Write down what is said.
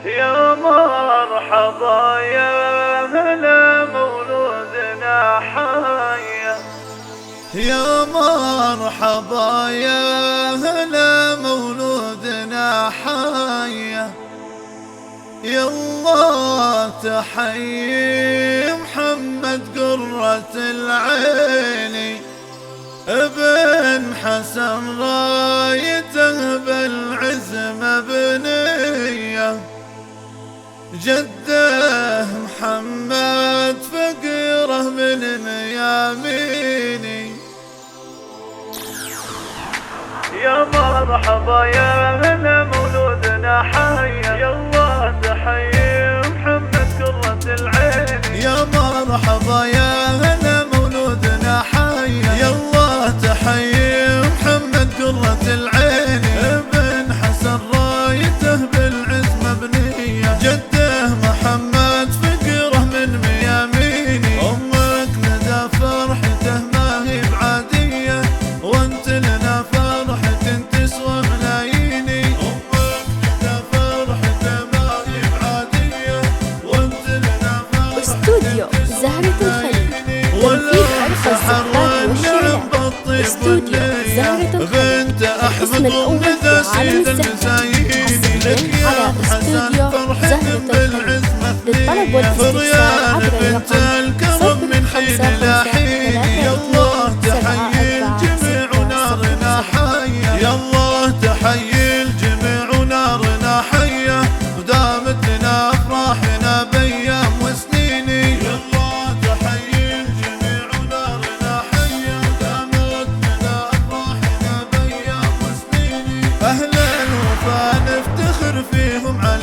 يا مرحبا يا هلا مولودنا حيا، يا مرحبا يا هلا مولودنا حيا، يالله تحيي محمد قرة العين، ابن حسن رايته بالعز مبنيه، جده محمد فقيره من مياميني. يا مرحبا يا هلا مولودنا حيا، يالله تحيي محمد قرة العين، يا مرحبا يا هلا مولودنا حيا، يالله تحيي محمد قرة العين، ابن حسن رايته بالعز مبنيه، جده محمد فقيره من مياميني، امك ندى فرحته ما هي بعاديه، وانت لنا فرحة تسوى ملاييني، امك ندى فرحته ما هي بعاديه، وانت لنا فرحة استوديو زهرة الخليل تنفيذ أرخص الزفات والشعلات. استوديو زهرة الخليل الاسم الأول في عالم الزفات، حصريا على استوديو زهرة الخليل. للطلب والاستفسار عبر الرقم 055 يالله تحيي الجميع ونارنا حيا، يالله تحيي الجميع ونارنا حيا، ودامت لنا افراحنا بايام وسنيني، يالله تحيي الجميع ونارنا حيا، ودامت لنا افراحنا بايام وسنيني، اهل الوفا نفتخر فيهم على